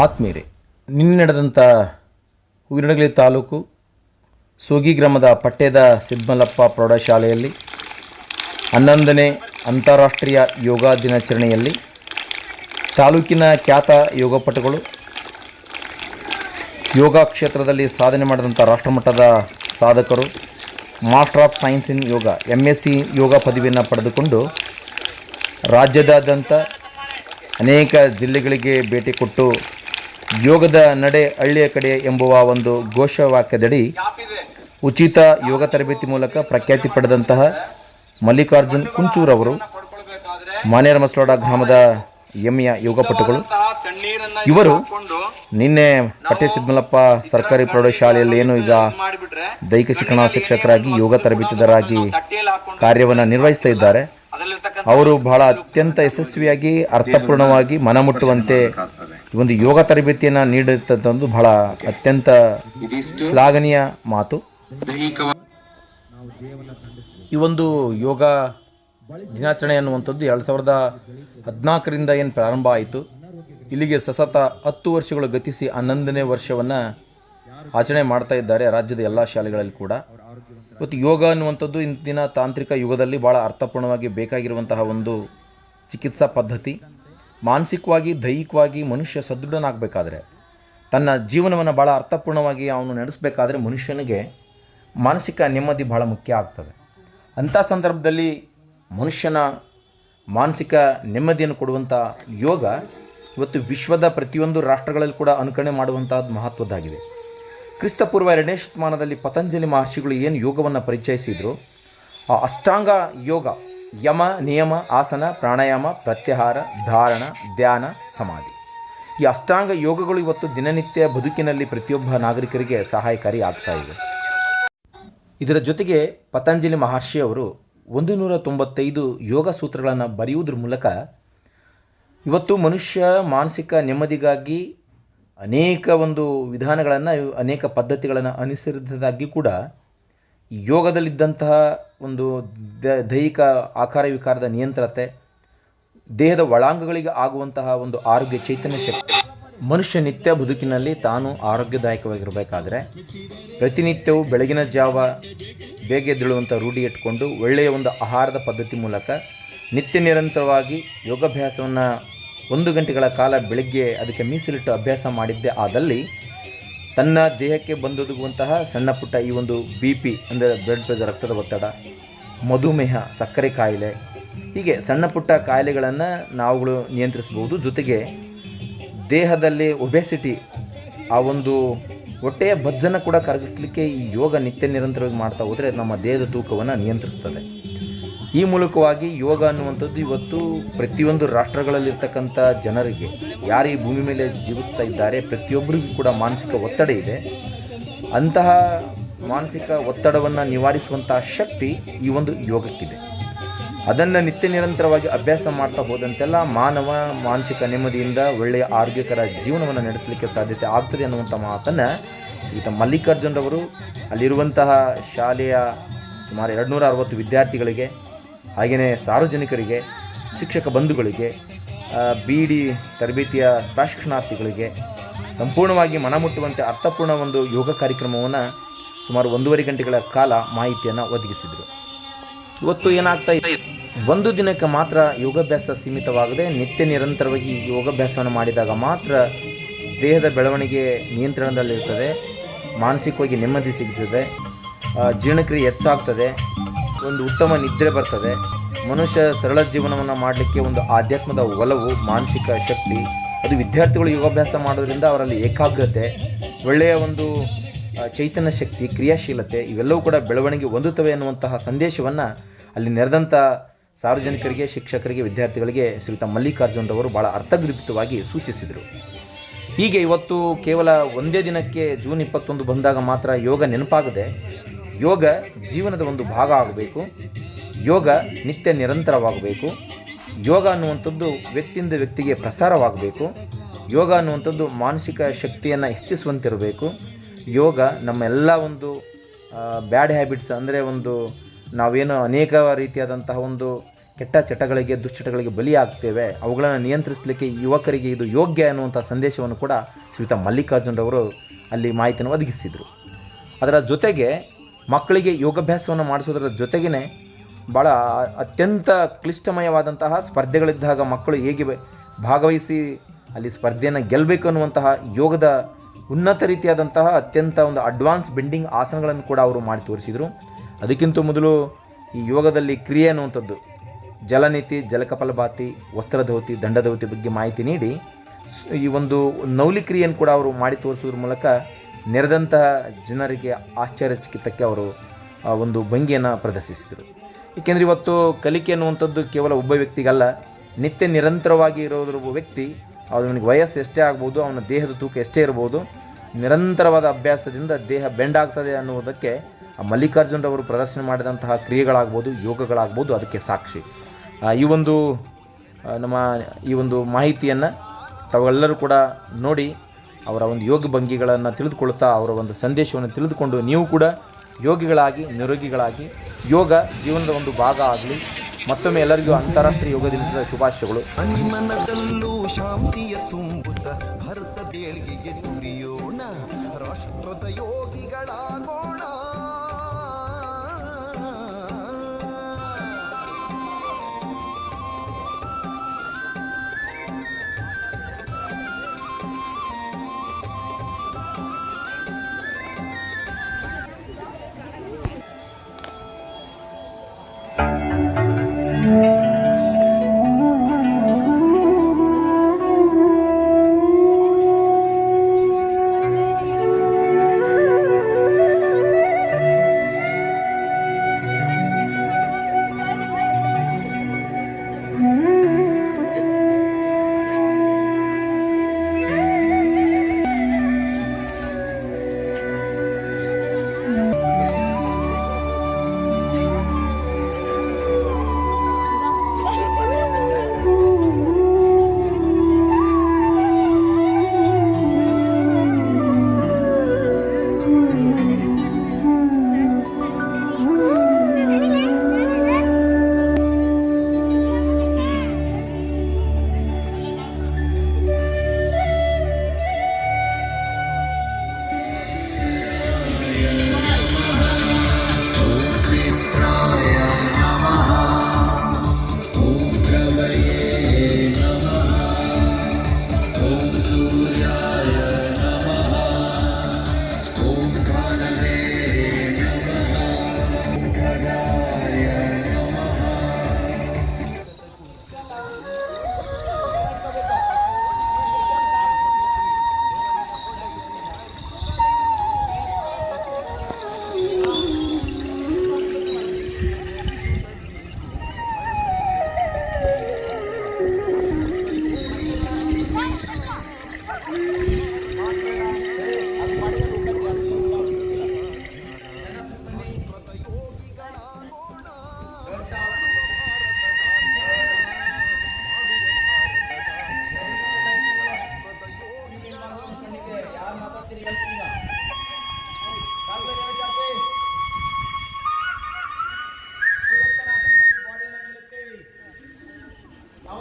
ಆತ್ಮೀಯರೇ, ನಿನ್ನೆ ನಡೆದಂಥ ಹೂವಿನಡಗಲಿ ತಾಲೂಕು ಸೋಗಿ ಗ್ರಾಮದ ಪಟ್ಟೆದ ಸಿದ್ಮಲಪ್ಪ ಪ್ರೌಢಶಾಲೆಯಲ್ಲಿ 11ನೇ ಅಂತಾರಾಷ್ಟ್ರೀಯ ಯೋಗ ದಿನಾಚರಣೆಯಲ್ಲಿ ತಾಲೂಕಿನ ಖ್ಯಾತ ಯೋಗಪಟುಗಳು, ಯೋಗ ಕ್ಷೇತ್ರದಲ್ಲಿ ಸಾಧನೆ ಮಾಡಿದಂಥ ರಾಷ್ಟ್ರಮಟ್ಟದ ಸಾಧಕರು, master of science in yoga MSc ಯೋಗ ಪದವಿಯನ್ನು ಪಡೆದುಕೊಂಡು ರಾಜ್ಯದಾದ್ಯಂತ ಅನೇಕ ಜಿಲ್ಲೆಗಳಿಗೆ ಭೇಟಿ ಕೊಟ್ಟು ಯೋಗದ ನಡೆ ಹಳ್ಳಿಯ ಕಡೆ ಎಂಬುವ ಒಂದು ಘೋಷವಾಕ್ಯದಡಿ ಉಚಿತ ಯೋಗ ತರಬೇತಿ ಮೂಲಕ ಪ್ರಖ್ಯಾತಿ ಪಡೆದಂತಹ ಮಲ್ಲಿಕಾರ್ಜುನ್ ಕುಂಚೂರವರು ಮಾನೇರ ಮಸಲೋಡ ಗ್ರಾಮದ ಹೆಮ್ಮೆಯ ಯೋಗಪಟುಗಳು. ಇವರು ನಿನ್ನೆ ಪಟ್ಟೆ ಸಿದ್ಮಲಪ್ಪ ಸರ್ಕಾರಿ ಪ್ರೌಢಶಾಲೆಯಲ್ಲಿ ಏನು ಈಗ ದೈಹಿಕ ಶಿಕ್ಷಣ ಶಿಕ್ಷಕರಾಗಿ ಯೋಗ ತರಬೇತಿದಾರರಾಗಿ ಕಾರ್ಯವನ್ನು ನಿರ್ವಹಿಸ್ತಾ ಇದ್ದಾರೆ. ಅವರು ಬಹಳ ಅತ್ಯಂತ ಯಶಸ್ವಿಯಾಗಿ ಅರ್ಥಪೂರ್ಣವಾಗಿ ಮನಮುಟ್ಟುವಂತೆ ಈ ಒಂದು ಯೋಗ ತರಬೇತಿಯನ್ನು ನೀಡಿರ್ತಕ್ಕಂಥದ್ದು ಬಹಳ ಅತ್ಯಂತ ಶ್ಲಾಘನೀಯ ಮಾತು. ಈ ಒಂದು ಯೋಗ ದಿನಾಚರಣೆ ಅನ್ನುವಂಥದ್ದು 2014ರಿಂದ ಏನು ಪ್ರಾರಂಭ ಆಯಿತು, ಇಲ್ಲಿಗೆ ಸತತ 10 ವರ್ಷಗಳು ಗತಿಸಿ 11ನೇ ವರ್ಷವನ್ನು ಆಚರಣೆ ಮಾಡ್ತಾ ಇದ್ದಾರೆ ರಾಜ್ಯದ ಎಲ್ಲ ಶಾಲೆಗಳಲ್ಲಿ ಕೂಡ. ಇವತ್ತು ಯೋಗ ಅನ್ನುವಂಥದ್ದು ಇಂದಿನ ತಾಂತ್ರಿಕ ಯುಗದಲ್ಲಿ ಭಾಳ ಅರ್ಥಪೂರ್ಣವಾಗಿ ಬೇಕಾಗಿರುವಂತಹ ಒಂದು ಚಿಕಿತ್ಸಾ ಪದ್ಧತಿ. ಮಾನಸಿಕವಾಗಿ ದೈಹಿಕವಾಗಿ ಮನುಷ್ಯ ಸದೃಢನಾಗಬೇಕಾದ್ರೆ, ತನ್ನ ಜೀವನವನ್ನು ಭಾಳ ಅರ್ಥಪೂರ್ಣವಾಗಿ ಅವನು ನಡೆಸಬೇಕಾದ್ರೆ ಮನುಷ್ಯನಿಗೆ ಮಾನಸಿಕ ನೆಮ್ಮದಿ ಭಾಳ ಮುಖ್ಯ ಆಗ್ತದೆ. ಅಂಥ ಸಂದರ್ಭದಲ್ಲಿ ಮನುಷ್ಯನ ಮಾನಸಿಕ ನೆಮ್ಮದಿಯನ್ನು ಕೊಡುವಂಥ ಯೋಗ ಇವತ್ತು ವಿಶ್ವದ ಪ್ರತಿಯೊಂದು ರಾಷ್ಟ್ರಗಳಲ್ಲಿ ಕೂಡ ಅನುಕರಣೆ ಮಾಡುವಂಥದ್ದು ಮಹತ್ವದ್ದಾಗಿದೆ. ಕ್ರಿಸ್ತಪೂರ್ವ 2ನೇ ಶತಮಾನದಲ್ಲಿ ಪತಂಜಲಿ ಮಹರ್ಷಿಗಳು ಏನು ಯೋಗವನ್ನು ಪರಿಚಯಿಸಿದರು, ಆ ಅಷ್ಟಾಂಗ ಯೋಗ, ಯಮ, ನಿಯಮ, ಆಸನ, ಪ್ರಾಣಾಯಾಮ, ಪ್ರತ್ಯಾಹಾರ, ಧಾರಣ, ಧ್ಯಾನ, ಸಮಾಧಿ, ಈ ಅಷ್ಟಾಂಗ ಯೋಗಗಳು ಇವತ್ತು ದಿನನಿತ್ಯ ಬದುಕಿನಲ್ಲಿ ಪ್ರತಿಯೊಬ್ಬ ನಾಗರಿಕರಿಗೆ ಸಹಾಯಕಾರಿ ಆಗ್ತಾ ಇವೆ. ಇದರ ಜೊತೆಗೆ ಪತಂಜಲಿ ಮಹರ್ಷಿಯವರು 195 ಯೋಗ ಸೂತ್ರಗಳನ್ನು ಬರೆಯುವುದರ ಮೂಲಕ ಇವತ್ತು ಮನುಷ್ಯ ಮಾನಸಿಕ ನೆಮ್ಮದಿಗಾಗಿ ಅನೇಕ ಒಂದು ವಿಧಾನಗಳನ್ನು, ಅನೇಕ ಪದ್ಧತಿಗಳನ್ನು ಅನುಸರಿಸಿದಾಗಿ ಕೂಡ ಯೋಗದಲ್ಲಿದ್ದಂತಹ ಒಂದು ದೈಹಿಕ ಆಕಾರ ವಿಕಾರದ ನಿಯಂತ್ರಣತೆ, ದೇಹದ ಒಳಾಂಗಗಳಿಗೆ ಆಗುವಂತಹ ಒಂದು ಆರೋಗ್ಯ ಚೈತನ್ಯ ಶಕ್ತಿ, ಮನುಷ್ಯ ನಿತ್ಯ ಬದುಕಿನಲ್ಲಿ ತಾನು ಆರೋಗ್ಯದಾಯಕವಾಗಿರಬೇಕಾದ್ರೆ ಪ್ರತಿನಿತ್ಯವೂ ಬೆಳಗಿನ ಜಾವ ಬೇಗ ಎದ್ದೇಳುವಂಥ ರೂಢಿ ಇಟ್ಕೊಂಡು ಒಳ್ಳೆಯ ಒಂದು ಆಹಾರದ ಪದ್ಧತಿ ಮೂಲಕ ನಿತ್ಯ ನಿರಂತರವಾಗಿ ಯೋಗಾಭ್ಯಾಸವನ್ನು 1 ಗಂಟೆಗಳ ಕಾಲ ಬೆಳಗ್ಗೆ ಅದಕ್ಕೆ ಮೀಸಲಿಟ್ಟು ಅಭ್ಯಾಸ ಮಾಡಿದ್ದೇ ಆದಲ್ಲಿ ತನ್ನ ದೇಹಕ್ಕೆ ಬಂದೊದಗುವಂತಹ ಸಣ್ಣ ಪುಟ್ಟ ಈ ಒಂದು BP ಅಂದರೆ ಬ್ಲಡ್ ಪ್ರೆಷರ್, ರಕ್ತದ ಒತ್ತಡ, ಮಧುಮೇಹ, ಸಕ್ಕರೆ ಕಾಯಿಲೆ, ಹೀಗೆ ಸಣ್ಣ ಪುಟ್ಟ ಕಾಯಿಲೆಗಳನ್ನು ನಾವುಗಳು ನಿಯಂತ್ರಿಸ್ಬೋದು. ಜೊತೆಗೆ ದೇಹದಲ್ಲಿ ಒಬೆಸಿಟಿ, ಆ ಒಂದು ಹೊಟ್ಟೆಯ ಬೊಜ್ಜನ್ನು ಕೂಡ ಕರಗಿಸಲಿಕ್ಕೆ ಈ ಯೋಗ ನಿತ್ಯ ನಿರಂತರವಾಗಿ ಮಾಡ್ತಾ ಹೋದರೆ ನಮ್ಮ ದೇಹದ ತೂಕವನ್ನು ನಿಯಂತ್ರಿಸ್ತದೆ. ಈ ಮೂಲಕವಾಗಿ ಯೋಗ ಅನ್ನುವಂಥದ್ದು ಇವತ್ತು ಪ್ರತಿಯೊಂದು ರಾಷ್ಟ್ರಗಳಲ್ಲಿರ್ತಕ್ಕಂಥ ಜನರಿಗೆ, ಯಾರು ಈ ಭೂಮಿ ಮೇಲೆ ಜೀವಿಸ್ತಾ ಇದ್ದಾರೆ, ಪ್ರತಿಯೊಬ್ಬರಿಗೂ ಕೂಡ ಮಾನಸಿಕ ಒತ್ತಡ ಇದೆ. ಅಂತಹ ಮಾನಸಿಕ ಒತ್ತಡವನ್ನು ನಿವಾರಿಸುವಂತಹ ಶಕ್ತಿ ಈ ಒಂದು ಯೋಗಕ್ಕಿದೆ. ಅದನ್ನು ನಿತ್ಯ ನಿರಂತರವಾಗಿ ಅಭ್ಯಾಸ ಮಾಡ್ತಾ ಹೋದಂತೆಲ್ಲ ಮಾನವ ಮಾನಸಿಕ ನೆಮ್ಮದಿಯಿಂದ ಒಳ್ಳೆಯ ಆರೋಗ್ಯಕರ ಜೀವನವನ್ನು ನಡೆಸಲಿಕ್ಕೆ ಸಾಧ್ಯತೆ ಆಗ್ತದೆ ಅನ್ನುವಂಥ ಮಾತನ್ನು ಶ್ರೀಯುತ ಮಲ್ಲಿಕಾರ್ಜುನರವರು ಅಲ್ಲಿರುವಂತಹ ಶಾಲೆಯ ಸುಮಾರು 260 ವಿದ್ಯಾರ್ಥಿಗಳಿಗೆ, ಹಾಗೆಯೇ ಸಾರ್ವಜನಿಕರಿಗೆ, ಶಿಕ್ಷಕ ಬಂಧುಗಳಿಗೆ, BD ತರಬೇತಿಯ ಪ್ರಶಿಕ್ಷಣಾರ್ಥಿಗಳಿಗೆ ಸಂಪೂರ್ಣವಾಗಿ ಮನಮುಟ್ಟುವಂತೆ ಅರ್ಥಪೂರ್ಣ ಒಂದು ಯೋಗ ಕಾರ್ಯಕ್ರಮವನ್ನು ಸುಮಾರು 1.5 ಗಂಟೆಗಳ ಕಾಲ ಮಾಹಿತಿಯನ್ನು ಒದಗಿಸಿದರು. ಇವತ್ತು ಏನಾಗ್ತಾ ಇದೆ, ಒಂದು ದಿನಕ್ಕೆ ಮಾತ್ರ ಯೋಗಾಭ್ಯಾಸ ಸೀಮಿತವಾಗದೆ ನಿತ್ಯ ನಿರಂತರವಾಗಿ ಯೋಗಾಭ್ಯಾಸವನ್ನು ಮಾಡಿದಾಗ ಮಾತ್ರ ದೇಹದ ಬೆಳವಣಿಗೆ ನಿಯಂತ್ರಣದಲ್ಲಿರ್ತದೆ, ಮಾನಸಿಕವಾಗಿ ನೆಮ್ಮದಿ ಸಿಗ್ತದೆ, ಜೀರ್ಣಕ್ರಿಯೆ ಹೆಚ್ಚಾಗ್ತದೆ, ಒಂದು ಉತ್ತಮ ನಿದ್ರೆ ಬರ್ತದೆ, ಮನುಷ್ಯ ಸರಳ ಜೀವನವನ್ನು ಮಾಡಲಿಕ್ಕೆ ಒಂದು ಆಧ್ಯಾತ್ಮದ ಒಲವು, ಮಾನಸಿಕ ಶಕ್ತಿ, ಅದು ವಿದ್ಯಾರ್ಥಿಗಳು ಯೋಗಾಭ್ಯಾಸ ಮಾಡೋದ್ರಿಂದ ಅವರಲ್ಲಿ ಏಕಾಗ್ರತೆ, ಒಳ್ಳೆಯ ಒಂದು ಚೈತನ್ಯ ಶಕ್ತಿ, ಕ್ರಿಯಾಶೀಲತೆ ಇವೆಲ್ಲವೂ ಕೂಡ ಬೆಳವಣಿಗೆ ಹೊಂದುತ್ತವೆ ಅನ್ನುವಂತಹ ಸಂದೇಶವನ್ನು ಅಲ್ಲಿ ನೆರೆದಂಥ ಸಾರ್ವಜನಿಕರಿಗೆ, ಶಿಕ್ಷಕರಿಗೆ, ವಿದ್ಯಾರ್ಥಿಗಳಿಗೆ ಶ್ರೀಯುತ ಮಲ್ಲಿಕಾರ್ಜುನರವರು ಭಾಳ ಅರ್ಥಗರ್ಭಿತವಾಗಿ ಸೂಚಿಸಿದರು. ಹೀಗೆ ಇವತ್ತು ಕೇವಲ ಒಂದೇ ದಿನಕ್ಕೆ ಜೂನ್ 21 ಬಂದಾಗ ಮಾತ್ರ ಯೋಗ ನೆನಪಾಗದೆ, ಯೋಗ ಜೀವನದ ಒಂದು ಭಾಗ ಆಗಬೇಕು, ಯೋಗ ನಿತ್ಯ ನಿರಂತರವಾಗಬೇಕು, ಯೋಗ ಅನ್ನುವಂಥದ್ದು ವ್ಯಕ್ತಿಯಿಂದ ವ್ಯಕ್ತಿಗೆ ಪ್ರಸಾರವಾಗಬೇಕು, ಯೋಗ ಅನ್ನುವಂಥದ್ದು ಮಾನಸಿಕ ಶಕ್ತಿಯನ್ನು ಹೆಚ್ಚಿಸುವಂತಿರಬೇಕು. ಯೋಗ ನಮ್ಮೆಲ್ಲ ಒಂದು ಬ್ಯಾಡ್ ಹ್ಯಾಬಿಟ್ಸ್ ಅಂದರೆ ಒಂದು ನಾವೇನು ಅನೇಕ ರೀತಿಯಾದಂತಹ ಒಂದು ಕೆಟ್ಟ ಚಟಗಳಿಗೆ ದುಶ್ಚಟಗಳಿಗೆ ಬಲಿಯಾಗ್ತೇವೆ, ಅವುಗಳನ್ನು ನಿಯಂತ್ರಿಸಲಿಕ್ಕೆ ಯುವಕರಿಗೆ ಇದು ಯೋಗ್ಯ ಅನ್ನುವಂಥ ಸಂದೇಶವನ್ನು ಕೂಡ ಶ್ರೀಯುತ ಮಲ್ಲಿಕಾರ್ಜುನರವರು ಅಲ್ಲಿ ಮಾಹಿತಿಯನ್ನು ಒದಗಿಸಿದರು. ಅದರ ಜೊತೆಗೆ ಮಕ್ಕಳಿಗೆ ಯೋಗಾಭ್ಯಾಸವನ್ನು ಮಾಡಿಸೋದರ ಜೊತೆಗೇ ಭಾಳ ಅತ್ಯಂತ ಕ್ಲಿಷ್ಟಮಯವಾದಂತಹ ಸ್ಪರ್ಧೆಗಳಿದ್ದಾಗ ಮಕ್ಕಳು ಹೇಗೆ ಭಾಗವಹಿಸಿ ಅಲ್ಲಿ ಸ್ಪರ್ಧೆಯನ್ನು ಗೆಲ್ಲಬೇಕು ಅನ್ನುವಂತಹ ಯೋಗದ ಉನ್ನತ ರೀತಿಯಾದಂತಹ ಅತ್ಯಂತ ಒಂದು ಅಡ್ವಾನ್ಸ್ ಬೆಂಡಿಂಗ್ ಆಸನಗಳನ್ನು ಕೂಡ ಅವರು ಮಾಡಿ ತೋರಿಸಿದರು. ಅದಕ್ಕಿಂತ ಮೊದಲು ಈ ಯೋಗದಲ್ಲಿ ಕ್ರಿಯೆ ಅನ್ನುವಂಥದ್ದು ಜಲನೀತಿ, ಜಲಕಪಾಲಭಾತಿ, ವಸ್ತ್ರಧೌತಿ, ದಂಡಧೌತಿ ಬಗ್ಗೆ ಮಾಹಿತಿ ನೀಡಿ ಈ ಒಂದು ನೌಲಿ ಕ್ರಿಯೆಯನ್ನು ಕೂಡ ಅವರು ಮಾಡಿ ತೋರಿಸೋದ್ರ ಮೂಲಕ ನೆರೆದಂತಹ ಜನರಿಗೆ ಆಶ್ಚರ್ಯಚಕಿತಕ್ಕೆ ಅವರು ಒಂದು ಭಂಗಿಯನ್ನು ಪ್ರದರ್ಶಿಸಿದರು. ಏಕೆಂದರೆ ಇವತ್ತು ಕಲಿಕೆ ಅನ್ನುವಂಥದ್ದು ಕೇವಲ ಒಬ್ಬ ವ್ಯಕ್ತಿಗಲ್ಲ, ನಿತ್ಯ ನಿರಂತರವಾಗಿ ಇರೋದ್ರ ವ್ಯಕ್ತಿ ಅವನಿಗೆ ವಯಸ್ಸು ಎಷ್ಟೇ ಆಗ್ಬೋದು, ಅವನ ದೇಹದ ತೂಕ ಎಷ್ಟೇ ಇರ್ಬೋದು, ನಿರಂತರವಾದ ಅಭ್ಯಾಸದಿಂದ ದೇಹ ಬೆಂಡಾಗ್ತದೆ ಅನ್ನುವುದಕ್ಕೆ ಮಲ್ಲಿಕಾರ್ಜುನರವರು ಪ್ರದರ್ಶನ ಮಾಡಿದಂತಹ ಕ್ರಿಯೆಗಳಾಗ್ಬೋದು, ಯೋಗಗಳಾಗ್ಬೋದು ಅದಕ್ಕೆ ಸಾಕ್ಷಿ. ಈ ಒಂದು ಮಾಹಿತಿಯನ್ನು ತಾವೆಲ್ಲರೂ ಕೂಡ ನೋಡಿ ಅವರ ಒಂದು ಯೋಗ ಭಂಗಿಗಳನ್ನು ತಿಳಿದುಕೊಳ್ತಾ ಅವರ ಒಂದು ಸಂದೇಶವನ್ನು ತಿಳಿದುಕೊಂಡು ನೀವು ಕೂಡ ಯೋಗಿಗಳಾಗಿ ನಿರೋಗಿಗಳಾಗಿ ಯೋಗ ಜೀವನದ ಒಂದು ಭಾಗ ಆಗಲಿ. ಮತ್ತೊಮ್ಮೆ ಎಲ್ಲರಿಗೂ ಅಂತಾರಾಷ್ಟ್ರೀಯ ಯೋಗ ದಿನದ ಶುಭಾಶಯಗಳು.